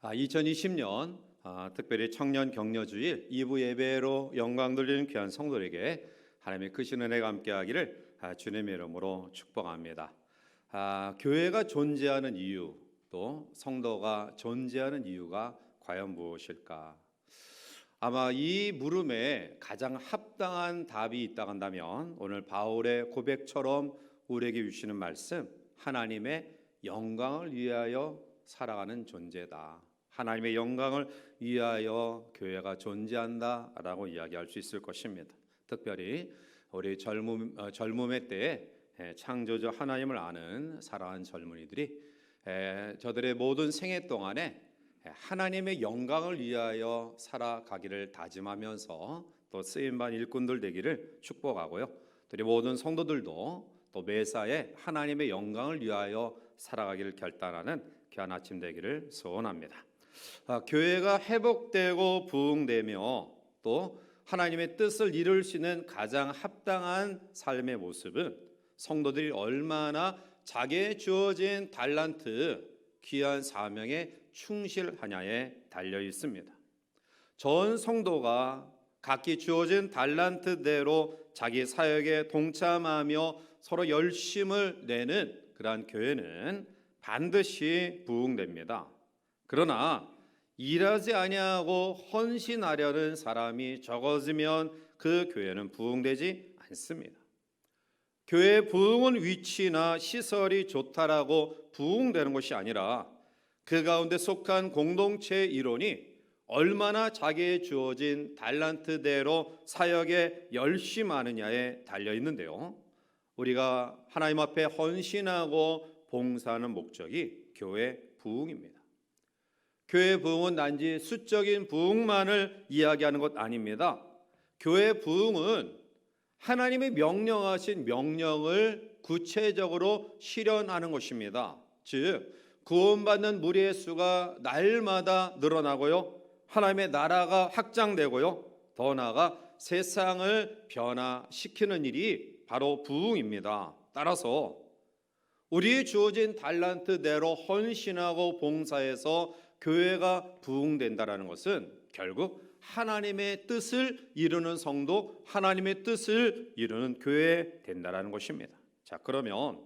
2020년 특별히 청년 격려주일 2부 예배로 영광 돌리는 귀한 성도들에게 하나님의 크신 은혜가 함께하기를 주님의 이름으로 축복합니다. 교회가 존재하는 이유, 또 성도가 존재하는 이유가 과연 무엇일까? 아마 이 물음에 가장 합당한 답이 있다고 한다면 오늘 바울의 고백처럼 우리에게 주시는 말씀, 하나님의 영광을 위하여 살아가는 존재다. 하나님의 영광을 위하여 교회가 존재한다라고 이야기할 수 있을 것입니다. 특별히 우리 젊음의 때에 창조주 하나님을 아는 사랑하는 젊은이들이 저들의 모든 생애 동안에 하나님의 영광을 위하여 살아가기를 다짐하면서 또 쓰임받은 일꾼들 되기를 축복하고요. 또 모든 성도들도 또 매사에 하나님의 영광을 위하여 살아가기를 결단하는 귀한 아침 되기를 소원합니다. 교회가 회복되고 부흥되며 또 하나님의 뜻을 이룰 수 있는 가장 합당한 삶의 모습은 성도들이 얼마나 자기의 주어진 달란트, 귀한 사명에 충실하냐에 달려 있습니다. 전 성도가 각기 주어진 달란트대로 자기 사역에 동참하며 서로 열심을 내는 그러한 교회는 반드시 부흥됩니다. 그러나 일하지 아니하고 헌신하려는 사람이 적어지면 그 교회는 부흥되지 않습니다. 교회 부흥은 위치나 시설이 좋다라고 부흥되는 것이 아니라 그 가운데 속한 공동체의 일원이 얼마나 자기의 주어진 달란트대로 사역에 열심하느냐에 달려 있는데요. 우리가 하나님 앞에 헌신하고 봉사하는 목적이 교회 부흥입니다. 교회 부흥은 단지 수적인 부흥만을 이야기하는 것 아닙니다. 교회 부흥은 하나님이 명령하신 명령을 구체적으로 실현하는 것입니다. 즉 구원받는 무리의 수가 날마다 늘어나고요, 하나님의 나라가 확장되고요, 더 나아가 세상을 변화시키는 일이 바로 부흥입니다. 따라서 우리의 주어진 달란트대로 헌신하고 봉사해서 교회가 부흥된다라는 것은 결국 하나님의 뜻을 이루는 성도, 하나님의 뜻을 이루는 교회 된다라는 것입니다. 자, 그러면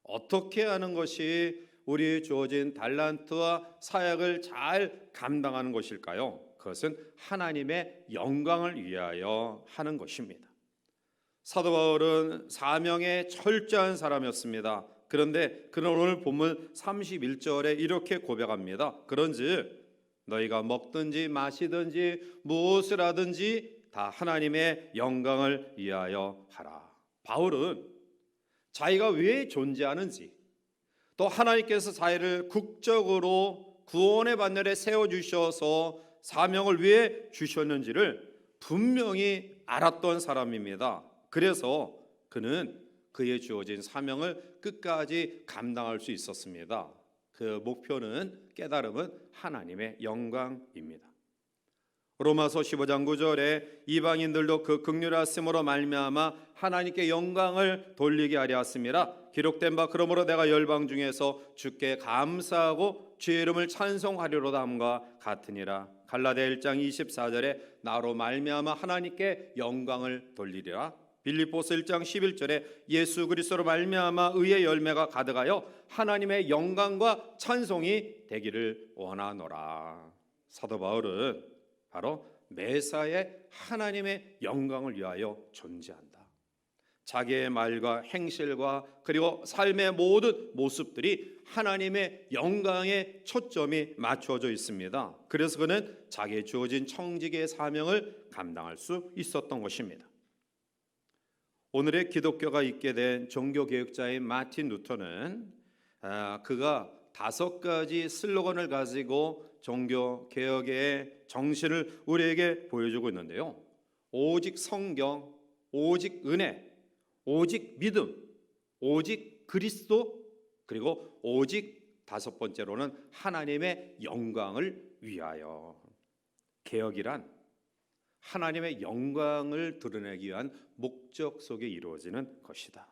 어떻게 하는 것이 우리의 주어진 달란트와 사역을 잘 감당하는 것일까요? 그것은 하나님의 영광을 위하여 하는 것입니다. 사도 바울은 사명에 철저한 사람이었습니다. 그런데 그는 오늘 본문 31절에 이렇게 고백합니다. 그런즉 너희가 먹든지 마시든지 무엇을 하든지 다 하나님의 영광을 위하여 하라. 바울은 자기가 왜 존재하는지, 또 하나님께서 자기를 국적으로 구원의 반열에 세워주셔서 사명을 왜 주셨는지를 분명히 알았던 사람입니다. 그래서 그는 그의 주어진 사명을 끝까지 감당할 수 있었습니다. 그 목표는, 깨달음은 하나님의 영광입니다. 로마서 15장 9절에 이방인들도 그 긍휼하심으로 말미암아 하나님께 영광을 돌리게 하려 하심이라. 기록된 바 그러므로 내가 열방 중에서 주께 감사하고 주의 이름을 찬송하리로다 함과 같으니라. 갈라디아 1장 24절에 나로 말미암아 하나님께 영광을 돌리리라. 빌립보서 1장 11절에 예수 그리스도로 말미암아 의의 열매가 가득하여 하나님의 영광과 찬송이 되기를 원하노라. 사도 바울은 바로 매사에 하나님의 영광을 위하여 존재한다. 자기의 말과 행실과 그리고 삶의 모든 모습들이 하나님의 영광에 초점이 맞춰져 있습니다. 그래서 그는 자기의 주어진 청지기의 사명을 감당할 수 있었던 것입니다. 오늘의 기독교가 있게 된 종교개혁자인 마틴 루터는 그가 5가지 슬로건을 가지고 종교개혁의 정신을 우리에게 보여주고 있는데요. 오직 성경, 오직 은혜, 오직 믿음, 오직 그리스도, 그리고 오직 5번째로는 하나님의 영광을 위하여. 개혁이란 하나님의 영광을 드러내기 위한 목적 속에 이루어지는 것이다.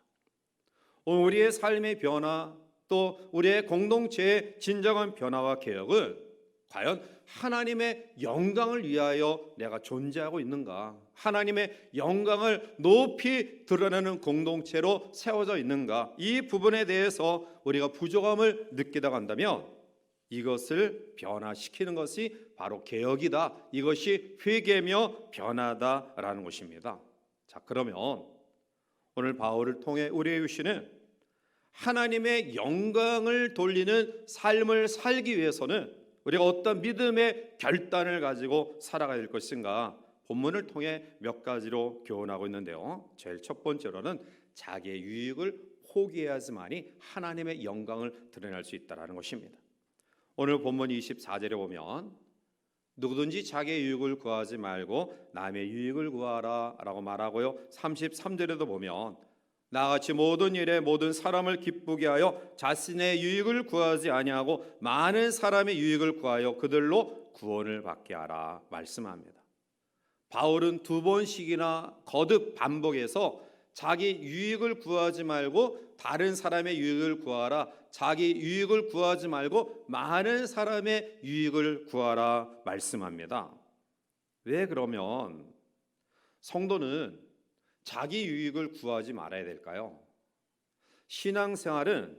우리의 삶의 변화, 또 우리의 공동체의 진정한 변화와 개혁은 과연 하나님의 영광을 위하여 내가 존재하고 있는가? 하나님의 영광을 높이 드러내는 공동체로 세워져 있는가? 이 부분에 대해서 우리가 부족함을 느끼다고 한다면 이것을 변화시키는 것이 바로 개혁이다. 이것이 회개며 변화다라는 것입니다. 자, 그러면 오늘 바울을 통해 우리에게 주시는 하나님의 영광을 돌리는 삶을 살기 위해서는 우리가 어떤 믿음의 결단을 가지고 살아가야 될 것인가? 본문을 통해 몇 가지로 교훈하고 있는데요. 제일 첫 번째로는 자기의 유익을 포기해야지만이 하나님의 영광을 드러낼 수 있다는 것입니다. 오늘 본문 24절에 보면 누구든지 자기의 유익을 구하지 말고 남의 유익을 구하라 라고 말하고요. 33절에도 보면 나같이 모든 일에 모든 사람을 기쁘게 하여 자신의 유익을 구하지 아니하고 많은 사람의 유익을 구하여 그들로 구원을 받게 하라 말씀합니다. 바울은 두 번씩이나 거듭 반복해서 자기 유익을 구하지 말고 다른 사람의 유익을 구하라, 자기 유익을 구하지 말고 많은 사람의 유익을 구하라 말씀합니다. 왜 그러면 성도는 자기 유익을 구하지 말아야 될까요? 신앙생활은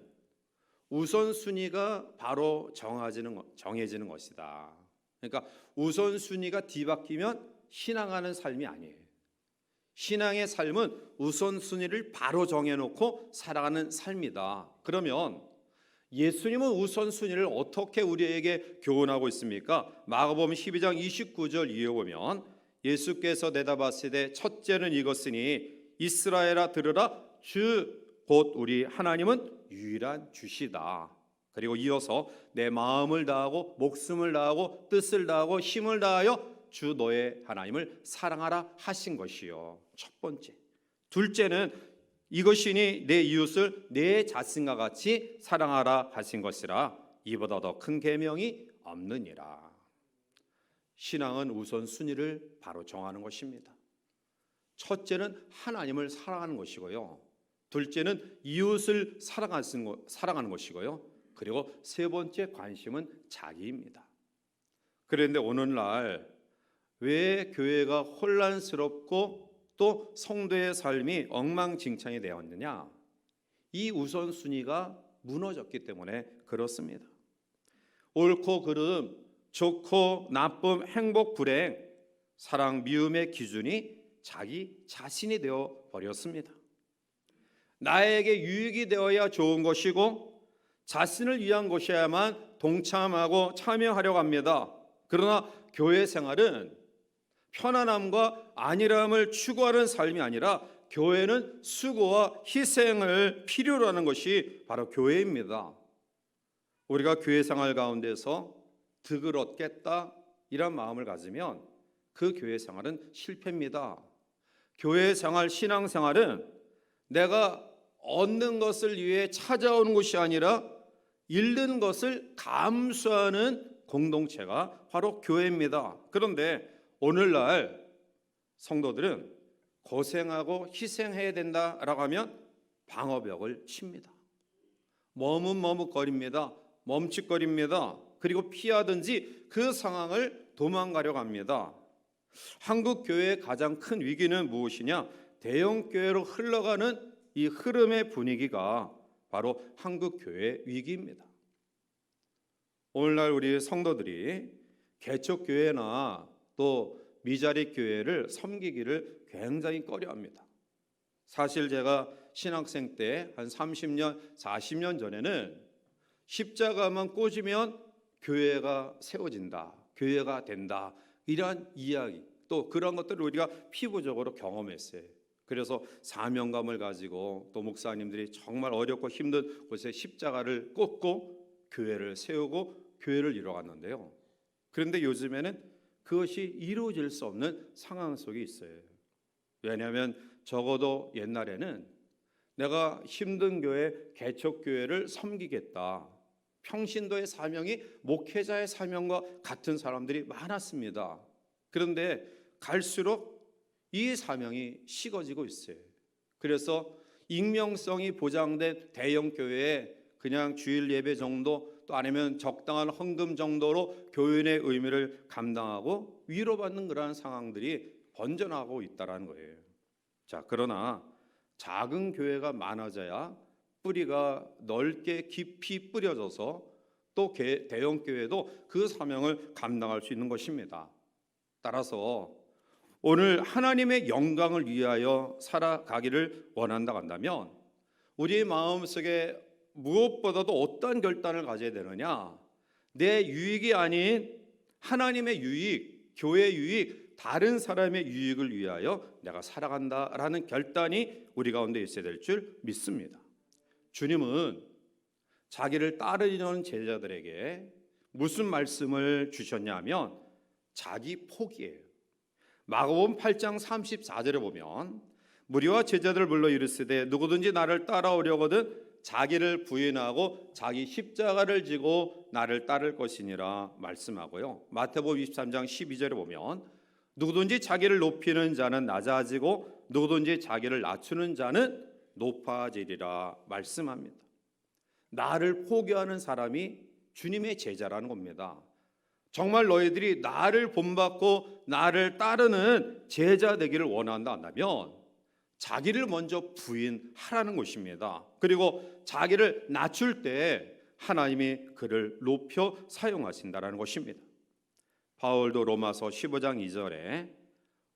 우선순위가 바로 정해지는 것이다. 그러니까 우선순위가 뒤바뀌면 신앙하는 삶이 아니에요. 신앙의 삶은 우선순위를 바로 정해놓고 살아가는 삶이다. 그러면 예수님은 우선순위를 어떻게 우리에게 교훈하고 있습니까? 마가복음 12장 29절 이해 보면 예수께서 내다봤으되 첫째는 이것이니 이스라엘아 들으라 주 곧 우리 하나님은 유일한 주시다. 그리고 이어서 내 마음을 다하고 목숨을 다하고 뜻을 다하고 힘을 다하여 주 너의 하나님을 사랑하라 하신 것이요. 첫 번째. 둘째는 이것이니 내 이웃을 내 자신과 같이 사랑하라 하신 것이라 이보다 더 큰 계명이 없느니라. 신앙은 우선순위를 바로 정하는 것입니다. 첫째는 하나님을 사랑하는 것이고요. 둘째는 이웃을 사랑하는 것이고요. 그리고 세 번째 관심은 자기입니다. 그런데 오늘날 왜 교회가 혼란스럽고 또 성도의 삶이 엉망진창이 되었느냐? 이 우선순위가 무너졌기 때문에 그렇습니다. 옳고 그름, 좋고 나쁨, 행복, 불행, 사랑, 미움의 기준이 자기 자신이 되어 버렸습니다. 나에게 유익이 되어야 좋은 것이고 자신을 위한 것이야만 동참하고 참여하려고 합니다. 그러나 교회 생활은 편안함과 안일함을 추구하는 삶이 아니라 교회는 수고와 희생을 필요로 하는 것이 바로 교회입니다. 우리가 교회 생활 가운데서 득을 얻겠다 이런 마음을 가지면 그 교회 생활은 실패입니다. 교회 생활, 신앙 생활은 내가 얻는 것을 위해 찾아오는 것이 아니라 잃는 것을 감수하는 공동체가 바로 교회입니다. 그런데 오늘날 성도들은 고생하고 희생해야 된다라고 하면 방어벽을 칩니다. 머뭇머뭇거립니다. 멈칫거립니다. 그리고 피하든지 그 상황을 도망가려고 합니다. 한국 교회의 가장 큰 위기는 무엇이냐? 대형 교회로 흘러가는 이 흐름의 분위기가 바로 한국 교회의 위기입니다. 오늘날 우리 성도들이 개척 교회나 또 미자립 교회를 섬기기를 굉장히 꺼려합니다. 사실 제가 신학생 때 한 30년, 40년 전에는 십자가만 꽂으면 교회가 세워진다, 교회가 된다 이러한 이야기 또 그런 것들을 우리가 피부적으로 경험했어요. 그래서 사명감을 가지고 또 목사님들이 정말 어렵고 힘든 곳에 십자가를 꽂고 교회를 세우고 교회를 이뤄갔는데요. 그런데 요즘에는 그것이 이루어질 수 없는 상황 속에 있어요. 왜냐하면 적어도 옛날에는 내가 힘든 교회, 개척교회를 섬기겠다. 평신도의 사명이 목회자의 사명과 같은 사람들이 많았습니다. 그런데 갈수록 이 사명이 식어지고 있어요. 그래서 익명성이 보장된 대형 교회에 그냥 주일 예배 정도 또 또 아니면 적당한 헌금 정도로 교인의 의미를 감당하고 위로받는 그러한 상황들이 번져나가고 있다는 거예요. 자, 그러나 작은 교회가 많아져야 뿌리가 넓게 깊이 뿌려져서 또 대형 교회도 그 사명을 감당할 수 있는 것입니다. 따라서 오늘 하나님의 영광을 위하여 살아가기를 원한다고 한다면 우리의 마음속에 무엇보다도 어떤 결단을 가져야 되느냐? 내 유익이 아닌 하나님의 유익, 교회의 유익, 다른 사람의 유익을 위하여 내가 살아간다라는 결단이 우리 가운데 있어야 될 줄 믿습니다. 주님은 자기를 따르려는 제자들에게 무슨 말씀을 주셨냐 하면 자기 포기예요. 마가복음 8장 34절에 보면 무리와 제자들을 불러 이르시되 누구든지 나를 따라오려거든 자기를 부인하고 자기 십자가를 지고 나를 따를 것이니라 말씀하고요. 마태복음 23장 12절에 보면 누구든지 자기를 높이는 자는 낮아지고 누구든지 자기를 낮추는 자는 높아지리라 말씀합니다. 나를 포기하는 사람이 주님의 제자라는 겁니다. 정말 너희들이 나를 본받고 나를 따르는 제자 되기를 원한다 한다면 자기를 먼저 부인하라는 것입니다. 그리고 자기를 낮출 때 하나님이 그를 높여 사용하신다는 것입니다. 바울도 로마서 15장 2절에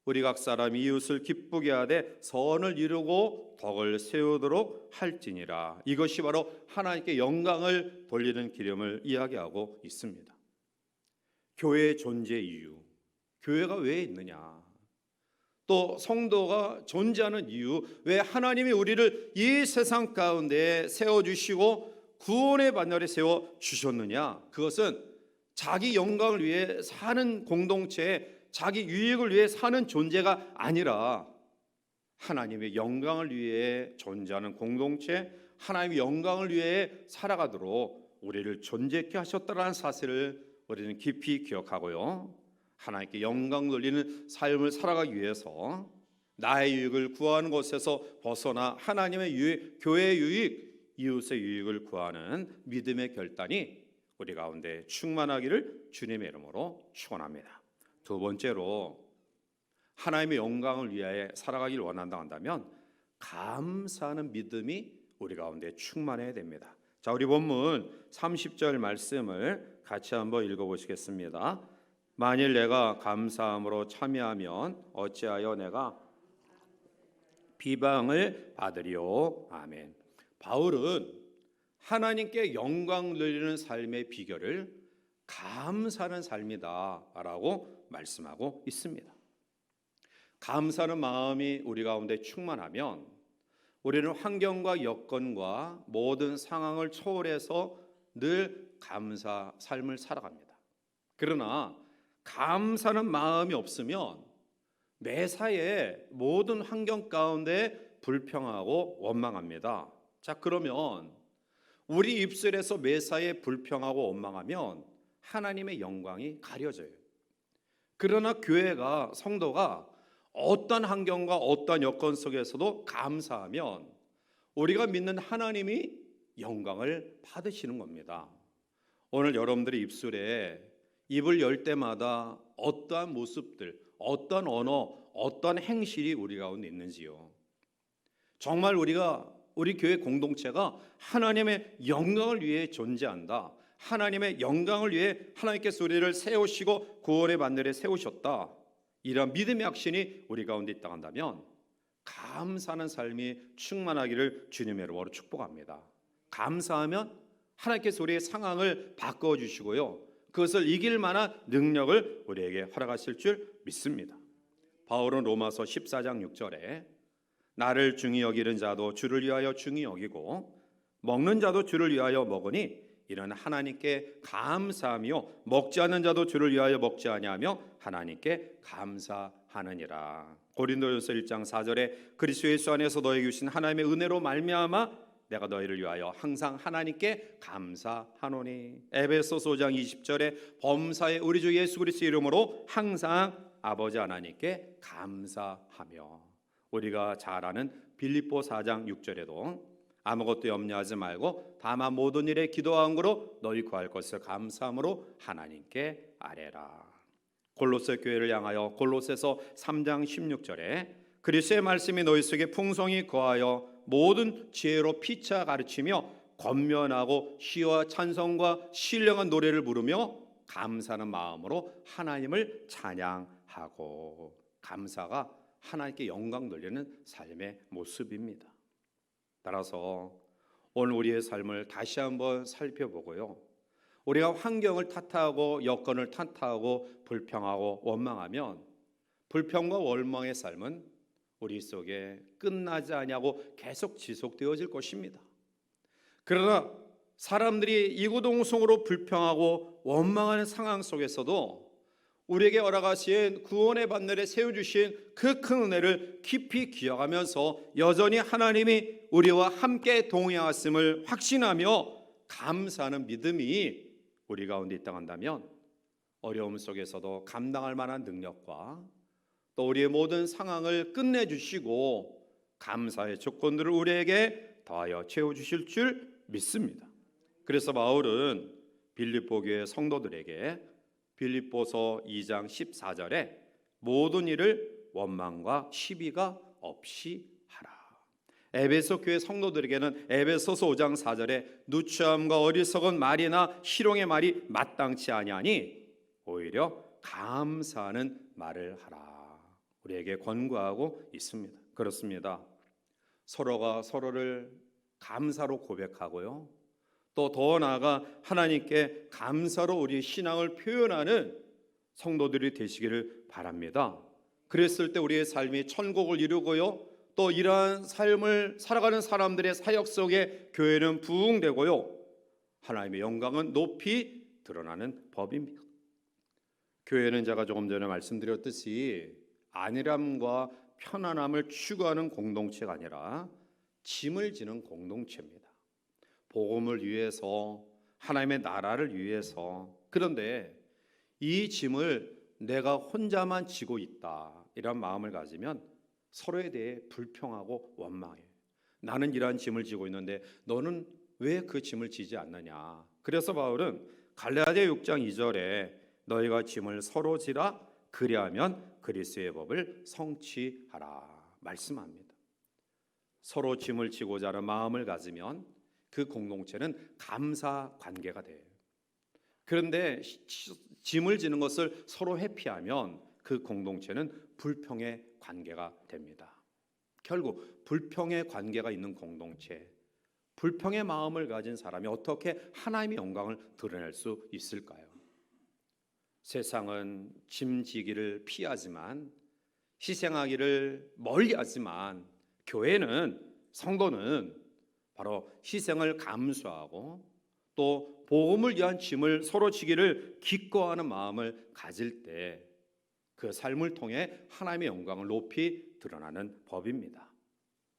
우리 각 사람이 이웃을 기쁘게 하되 선을 이루고 덕을 세우도록 할지니라. 이것이 바로 하나님께 영광을 돌리는 기름을 이야기하고 있습니다. 교회의 존재 이유, 교회가 왜 있느냐, 또 성도가 존재하는 이유, 왜 하나님이 우리를 이 세상 가운데 세워주시고 구원의 반열에 세워주셨느냐, 그것은 자기 영광을 위해 사는 공동체, 자기 유익을 위해 사는 존재가 아니라 하나님의 영광을 위해 존재하는 공동체, 하나님의 영광을 위해 살아가도록 우리를 존재케 하셨다는 사실을 우리는 깊이 기억하고요, 하나님께 영광 돌리는 삶을 살아가기 위해서 나의 유익을 구하는 것에서 벗어나 하나님의 유익, 교회의 유익, 이웃의 유익을 구하는 믿음의 결단이 우리 가운데 충만하기를 주님의 이름으로 축원합니다. 두 번째로 하나님의 영광을 위하여 살아가기를 원한다 한다면 감사하는 믿음이 우리 가운데 충만해야 됩니다. 자, 우리 본문 30절 말씀을 같이 한번 읽어보시겠습니다. 만일 내가 감사함으로 참여하면 어찌하여 내가 비방을 받으리요. 아멘. 바울은 하나님께 영광 돌리는 삶의 비결을 감사하는 삶이다라고 말씀하고 있습니다. 감사하는 마음이 우리 가운데 충만하면 우리는 환경과 여건과 모든 상황을 초월해서 늘 감사 삶을 살아갑니다. 그러나 감사하는 마음이 없으면 매사에 모든 환경 가운데 불평하고 원망합니다. 자, 그러면 우리 입술에서 매사에 불평하고 원망하면 하나님의 영광이 가려져요. 그러나 교회가, 성도가 어떤 환경과 어떤 여건 속에서도 감사하면 우리가 믿는 하나님이 영광을 받으시는 겁니다. 오늘 여러분들의 입술에 입을 열 때마다 어떠한 모습들, 어떤 언어, 어떤 행실이 우리 가운데 있는지요. 정말 우리 교회 공동체가 하나님의 영광을 위해 존재한다, 하나님의 영광을 위해 하나님께서 우리를 세우시고 구원의 반열에 세우셨다, 이런 믿음의 확신이 우리 가운데 있다 한다면 감사하는 삶이 충만하기를 주님의 이름으로 축복합니다. 감사하면 하나님께서 우리의 상황을 바꿔주시고요, 그것을 이길 만한 능력을 우리에게 허락하실 줄 믿습니다. 바울은 로마서 14장 6절에 나를 중히 여기는 자도 주를 위하여 중히 여기고 먹는 자도 주를 위하여 먹으니 이는 하나님께 감사하며 먹지 않는 자도 주를 위하여 먹지 아니하며 하나님께 감사하느니라. 고린도전서 1장 4절에 그리스도 예수 안에서 너에게 주신 하나님의 은혜로 말미암아 내가 너희를 위하여 항상 하나님께 감사하노니. 에베소서 5장 20절에 범사에 우리 주 예수 그리스도 이름으로 항상 아버지 하나님께 감사하며. 우리가 잘 아는 빌립보 4장 6절에도 아무것도 염려하지 말고 다만 모든 일에 기도와 응고로 너희 구할 것을 감사함으로 하나님께 아뢰라. 골로새 교회를 향하여 골로새서 3장 16절에 그리스도의 말씀이 너희 속에 풍성히 거하여 모든 지혜로 피차 가르치며 권면하고 시와 찬송과 신령한 노래를 부르며 감사하는 마음으로 하나님을 찬양하고. 감사가 하나님께 영광 돌리는 삶의 모습입니다. 따라서 오늘 우리의 삶을 다시 한번 살펴보고요, 우리가 환경을 탓하고 여건을 탓하고 불평하고 원망하면 불평과 원망의 삶은 우리 속에 끝나지 아니하고 계속 지속되어질 것입니다. 그러나 사람들이 이구동성으로 불평하고 원망하는 상황 속에서도 우리에게 허락하신 구원의 반열에 세워주신 그 큰 은혜를 깊이 기억하면서 여전히 하나님이 우리와 함께 동행하심을 확신하며 감사하는 믿음이 우리 가운데 있다고 한다면 어려움 속에서도 감당할 만한 능력과 또 우리의 모든 상황을 끝내주시고 감사의 조건들을 우리에게 더하여 채워주실 줄 믿습니다. 그래서 바울은 빌립보 교회 성도들에게 빌립보서 2장 14절에 모든 일을 원망과 시비가 없이 하라. 에베소 교회 성도들에게는 에베소서 5장 4절에 누추함과 어리석은 말이나 희롱의 말이 마땅치 아니하니 오히려 감사하는 말을 하라. 우리에게 권고하고 있습니다. 그렇습니다. 서로가 서로를 감사로 고백하고요, 또 더 나아가 하나님께 감사로 우리의 신앙을 표현하는 성도들이 되시기를 바랍니다. 그랬을 때 우리의 삶이 천국을 이루고요, 또 이러한 삶을 살아가는 사람들의 사역 속에 교회는 부흥되고요, 하나님의 영광은 높이 드러나는 법입니다. 교회는 제가 조금 전에 말씀드렸듯이 안일함과 편안함을 추구하는 공동체가 아니라 짐을 지는 공동체입니다. 복음을 위해서, 하나님의 나라를 위해서. 그런데 이 짐을 내가 혼자만 지고 있다, 이런 마음을 가지면 서로에 대해 불평하고 원망해요. 나는 이러한 짐을 지고 있는데 너는 왜 그 짐을 지지 않느냐. 그래서 바울은 갈라디아 6장 2절에 너희가 짐을 서로 지라, 그리하면 그리스도의 법을 성취하라 말씀합니다. 서로 짐을 지고자 하는 마음을 가지면 그 공동체는 감사 관계가 돼요. 그런데 짐을 지는 것을 서로 회피하면 그 공동체는 불평의 관계가 됩니다. 결국 불평의 관계가 있는 공동체, 불평의 마음을 가진 사람이 어떻게 하나님의 영광을 드러낼 수 있을까요? 세상은 짐지기를 피하지만, 희생하기를 멀리하지만, 교회는, 성도는 바로 희생을 감수하고 또 복음을 위한 짐을 서로 지기를 기꺼워하는 마음을 가질 때 그 삶을 통해 하나님의 영광을 높이 드러나는 법입니다.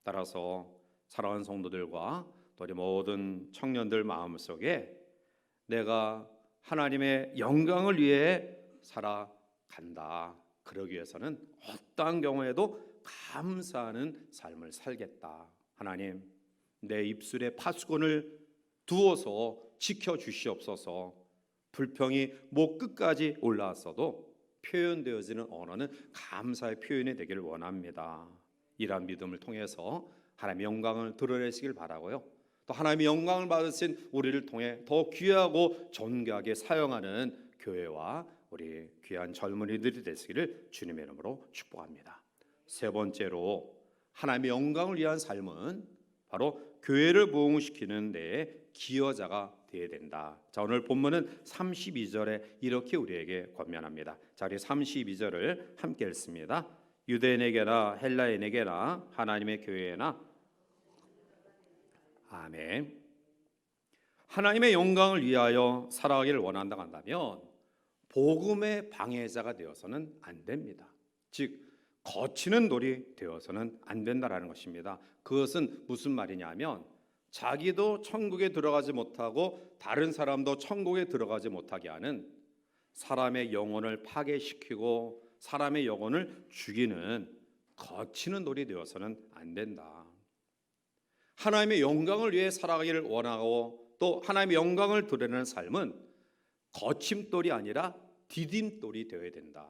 따라서 사랑하는 성도들과 또 우리 모든 청년들 마음속에 내가 하나님의 영광을 위해 살아간다, 그러기 위해서는 어떠한 경우에도 감사하는 삶을 살겠다. 하나님, 내 입술에 파수꾼을 두어서 지켜주시옵소서. 불평이 목 끝까지 올라왔어도 표현되어지는 언어는 감사의 표현이 되기를 원합니다. 이러한 믿음을 통해서 하나님의 영광을 드러내시길 바라고요, 또 하나님의 영광을 받으신 우리를 통해 더 귀하고 존귀하게 사용하는 교회와 우리 귀한 젊은이들이 되시기를 주님의 이름으로 축복합니다. 세 번째로 하나님의 영광을 위한 삶은 바로 교회를 부흥시키는 데에 기여자가 되어야 된다. 자, 오늘 본문은 32절에 이렇게 우리에게 권면합니다. 자, 우리 32절을 함께 읽습니다. 유대인에게나 헬라인에게나 하나님의 교회에나. 아멘. 하나님의 영광을 위하여 살아가기를 원한다고 한다면 복음의 방해자가 되어서는 안 됩니다. 즉 거치는 돌이 되어서는 안 된다라는 것입니다. 그것은 무슨 말이냐면 자기도 천국에 들어가지 못하고 다른 사람도 천국에 들어가지 못하게 하는, 사람의 영혼을 파괴시키고 사람의 영혼을 죽이는 거치는 돌이 되어서는 안 된다. 하나님의 영광을 위해 살아가기를 원하고 또 하나님의 영광을 드러내는 삶은 거침돌이 아니라 디딤돌이 되어야 된다.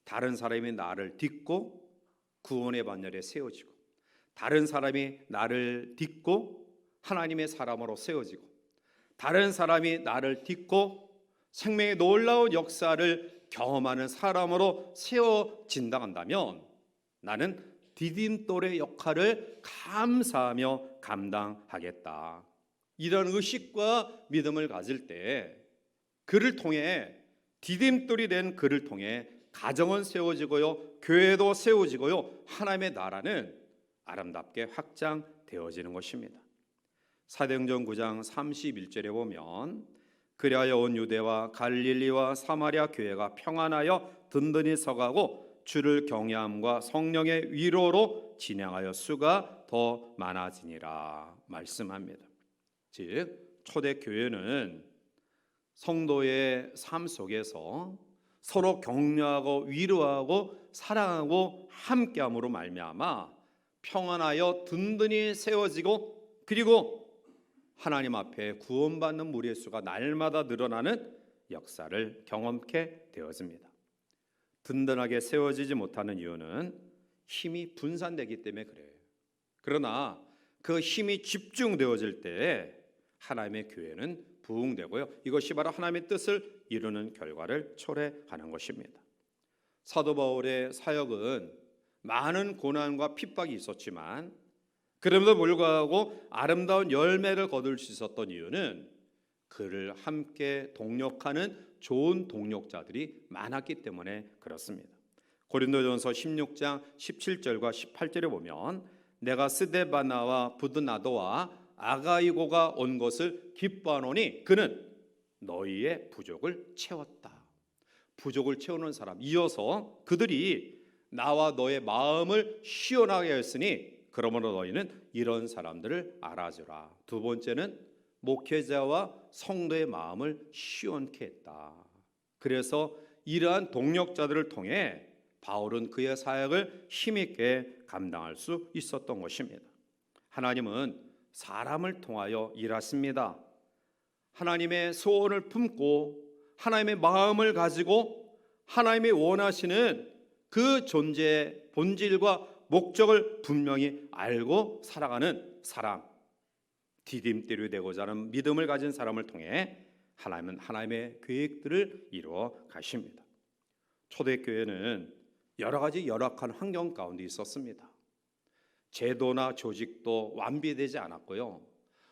다른 사람이 나를 딛고 구원의 반열에 세워지고, 다른 사람이 나를 딛고 하나님의 사람으로 세워지고, 다른 사람이 나를 딛고 생명의 놀라운 역사를 경험하는 사람으로 세워진다 한다면 나는 디딤돌의 역할을 감사하며 감당하겠다. 이런 의식과 믿음을 가질 때 그를 통해, 디딤돌이 된 그를 통해 가정은 세워지고요, 교회도 세워지고요, 하나님의 나라는 아름답게 확장되어지는 것입니다. 사도행전 9장 31절에 보면 그리하여 온 유대와 갈릴리와 사마리아 교회가 평안하여 든든히 서가고 주를 경외함과 성령의 위로로 진행하여 수가 더 많아지니라 말씀합니다. 즉 초대교회는 성도의 삶 속에서 서로 격려하고 위로하고 사랑하고 함께함으로 말미암아 평안하여 든든히 세워지고, 그리고 하나님 앞에 구원받는 무리의 수가 날마다 늘어나는 역사를 경험케 되어집니다. 든든하게 세워지지 못하는 이유는 힘이 분산되기 때문에 그래요. 그러나 그 힘이 집중되어질 때 하나님의 교회는 부흥되고요, 이것이 바로 하나님의 뜻을 이루는 결과를 초래하는 것입니다. 사도 바울의 사역은 많은 고난과 핍박이 있었지만 그럼에도 불구하고 아름다운 열매를 거둘 수 있었던 이유는 그를 함께 동력하는 좋은 동력자들이 많았기 때문에 그렇습니다. 고린도전서 16장 17절과 18절에 보면 내가 스데바나와 부드나도와 아가이고가 온 것을 기뻐하노니 그는 너희의 부족을 채웠다. 부족을 채우는 사람, 이어서 그들이 나와 너의 마음을 시원하게 했으니 그러므로 너희는 이런 사람들을 알아주라. 두 번째는 목회자와 성도의 마음을 시원케 했다. 그래서 이러한 동력자들을 통해 바울은 그의 사역을 힘있게 감당할 수 있었던 것입니다. 하나님은 사람을 통하여 일하십니다. 하나님의 소원을 품고 하나님의 마음을 가지고 하나님이 원하시는 그 존재의 본질과 목적을 분명히 알고 살아가는 사람, 디딤돌이 되고자 하는 믿음을 가진 사람을 통해 하나님은 하나님의 계획들을 이루어 가십니다. 초대교회는 여러 가지 열악한 환경 가운데 있었습니다. 제도나 조직도 완비되지 않았고요,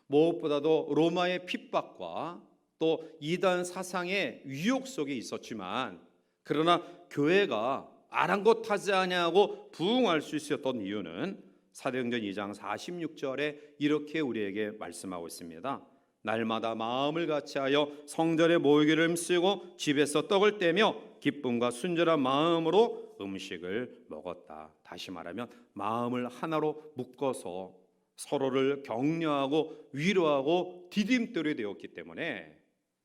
무엇보다도 로마의 핍박과 또 이단 사상의 유혹 속에 있었지만, 그러나 교회가 아랑곳하지 아니하고 부흥할 수 있었던 이유는 사도행전 2장 46절에 이렇게 우리에게 말씀하고 있습니다. 날마다 마음을 같이하여 성전에 모이기를 힘쓰고 집에서 떡을 떼며 기쁨과 순전한 마음으로 음식을 먹었다. 다시 말하면 마음을 하나로 묶어서 서로를 격려하고 위로하고 디딤돌이 되었기 때문에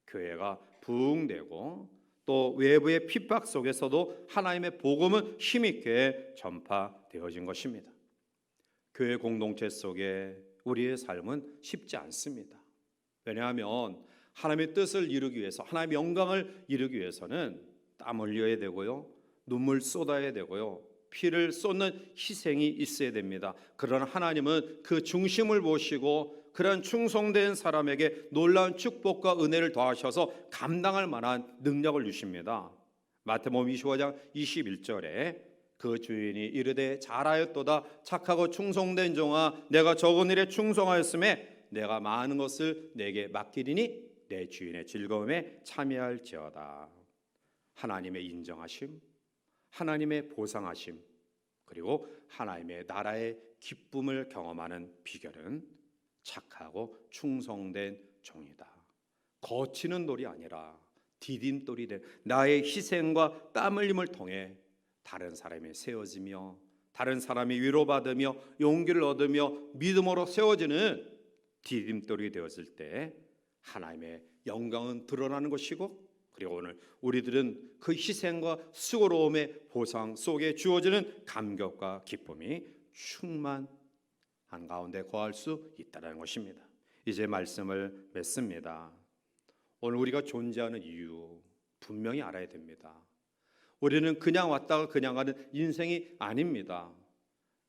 교회가 부흥되고 또 외부의 핍박 속에서도 하나님의 복음은 힘있게 전파되어진 것입니다. 교회 공동체 속에 우리의 삶은 쉽지 않습니다. 왜냐하면 하나님의 뜻을 이루기 위해서, 하나님의 영광을 이루기 위해서는 땀 흘려야 되고요, 눈물 쏟아야 되고요, 피를 쏟는 희생이 있어야 됩니다. 그러나 하나님은 그 중심을 보시고 그런 충성된 사람에게 놀라운 축복과 은혜를 더하셔서 감당할 만한 능력을 주십니다. 마태복음 25장 21절에 그 주인이 이르되 잘하였도다 착하고 충성된 종아, 내가 적은 일에 충성하였음에 내가 많은 것을 내게 맡기리니 내 주인의 즐거움에 참여할지어다. 하나님의 인정하심, 하나님의 보상하심, 그리고 하나님의 나라의 기쁨을 경험하는 비결은 착하고 충성된 종이다. 거치는 돌이 아니라 디딤돌이 된 나의 희생과 땀 흘림을 통해 다른 사람이 세워지며 다른 사람이 위로받으며 용기를 얻으며 믿음으로 세워지는 디딤돌이 되었을 때 하나님의 영광은 드러나는 것이고, 그리고 오늘 우리들은 그 희생과 수고로움의 보상 속에 주어지는 감격과 기쁨이 충만하게 한가운데 거할 수 있다는 것입니다. 이제 말씀을 맺습니다. 오늘 우리가 존재하는 이유 분명히 알아야 됩니다. 우리는 그냥 왔다가 그냥 가는 인생이 아닙니다.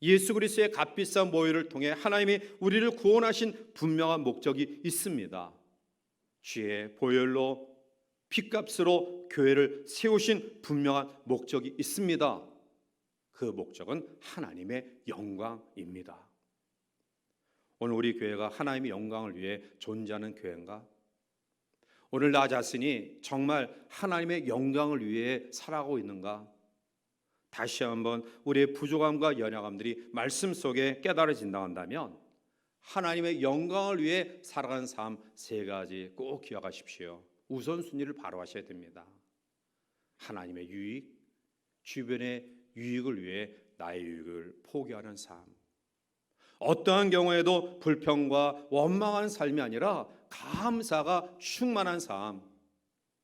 예수 그리스도의 값비싼 보혈을 통해 하나님이 우리를 구원하신 분명한 목적이 있습니다. 주의 보혈로 핏값으로 교회를 세우신 분명한 목적이 있습니다. 그 목적은 하나님의 영광입니다. 오늘 우리 교회가 하나님의 영광을 위해 존재하는 교회인가? 오늘 나 자신이 정말 하나님의 영광을 위해 살아가고 있는가? 다시 한번 우리의 부족함과 연약함들이 말씀 속에 깨달아진다 한다면 하나님의 영광을 위해 살아가는 삶 세 가지 꼭 기억하십시오. 우선순위를 바로 하셔야 됩니다. 하나님의 유익, 주변의 유익을 위해 나의 유익을 포기하는 삶. 어떠한 경우에도 불평과 원망한 삶이 아니라 감사가 충만한 삶.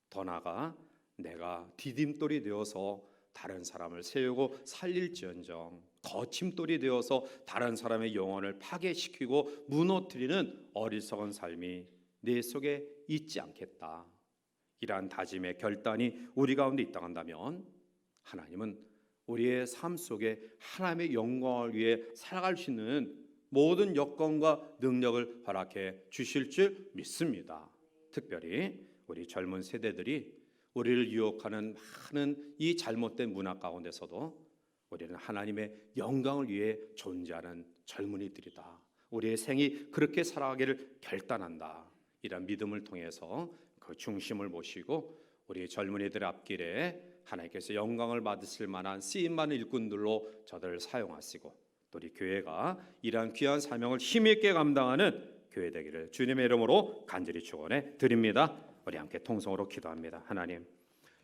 더 나아가 내가 디딤돌이 되어서 다른 사람을 세우고 살릴지언정 거침돌이 되어서 다른 사람의 영혼을 파괴시키고 무너뜨리는 어리석은 삶이 내 속에 있지 않겠다. 이러한 다짐의 결단이 우리 가운데 있다 한다면 하나님은 우리의 삶 속에 하나님의 영광을 위해 살아갈 수 있는 모든 여건과 능력을 허락해 주실 줄 믿습니다. 특별히 우리 젊은 세대들이 우리를 유혹하는 많은 이 잘못된 문화 가운데서도 우리는 하나님의 영광을 위해 존재하는 젊은이들이다. 우리의 생이 그렇게 살아가기를 결단한다. 이런 믿음을 통해서 그 중심을 모시고 우리 젊은이들의 앞길에 하나님께서 영광을 받으실 만한 쓰임많은 일꾼들로 저들을 사용하시고 또 우리 교회가 이러한 귀한 사명을 힘있게 감당하는 교회 되기를 주님의 이름으로 간절히 축원해 드립니다. 우리 함께 통성으로 기도합니다. 하나님,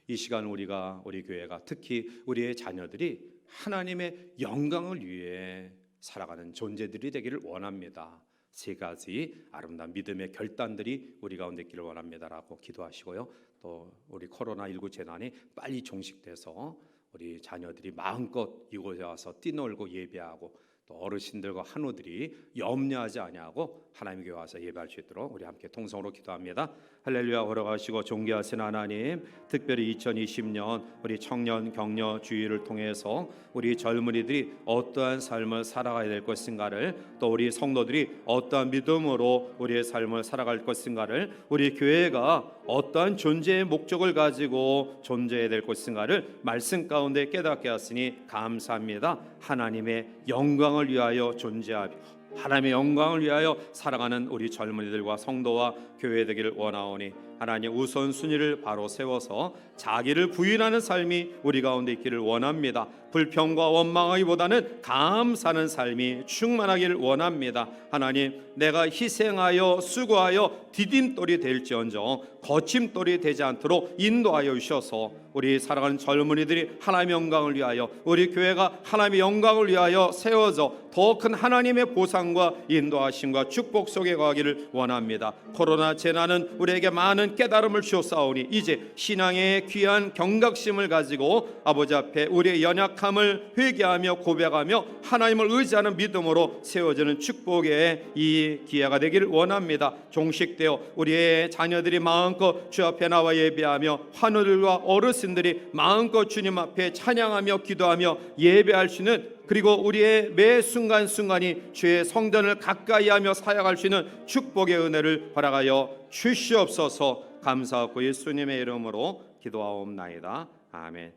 이 시간 우리 교회가 특히 우리의 자녀들이 하나님의 영광을 위해 살아가는 존재들이 되기를 원합니다. 세 가지 아름다운 믿음의 결단들이 우리 가운데 있기를 원합니다라고 기도하시고요. 또 우리 코로나19 재난이 빨리 종식돼서 우리 자녀들이 마음껏 이곳에 와서 뛰놀고 예배하고 또 어르신들과 한우들이 염려하지 아니하고 하나님께 와서 예배할 수 있도록 우리 함께 통성으로 기도합니다. 할렐루야. 걸어가시고 존귀하신 하나님, 특별히 2020년 우리 청년 격려 주의를 통해서 우리 젊은이들이 어떠한 삶을 살아가야 될 것인가를, 또 우리 성도들이 어떠한 믿음으로 우리의 삶을 살아갈 것인가를, 우리 교회가 어떠한 존재의 목적을 가지고 존재해야 될 것인가를 말씀 가운데 깨닫게 하시니 감사합니다. 하나님의 영광을 위하여 존재하며 하나님의 영광을 위하여 살아가는 우리 젊은이들과 성도와 교회 되기를 원하오니 하나님 우선순위를 바로 세워서 자기를 부인하는 삶이 우리 가운데 있기를 원합니다. 불평과 원망하기보다는 감사하는 삶이 충만하기를 원합니다. 하나님, 내가 희생하여 수고하여 디딤돌이 될지언정 거침돌이 되지 않도록 인도하여 주셔서 우리 살아가는 젊은이들이 하나님의 영광을 위하여, 우리 교회가 하나님의 영광을 위하여 세워져 더 큰 하나님의 보상과 인도하심과 축복 속에 가기를 원합니다. 코로나 재난은 우리에게 많은 깨달음을 주었사오니 이제 신앙의 귀한 경각심을 가지고 아버지 앞에 우리의 연약함을 회개하며 고백하며 하나님을 의지하는 믿음으로 세워지는 축복의 이 기회가 되기를 원합니다. 종식되어 우리의 자녀들이 마음껏 주 앞에 나와 예배하며 환우들과 어르신들이 마음껏 주님 앞에 찬양하며 기도하며 예배할 수 있는, 그리고 우리의 매 순간순간이 주의 성전을 가까이하며 사역할 수 있는 축복의 은혜를 허락하여 주시옵소서. 감사하고 예수님의 이름으로 기도하옵나이다. 아멘.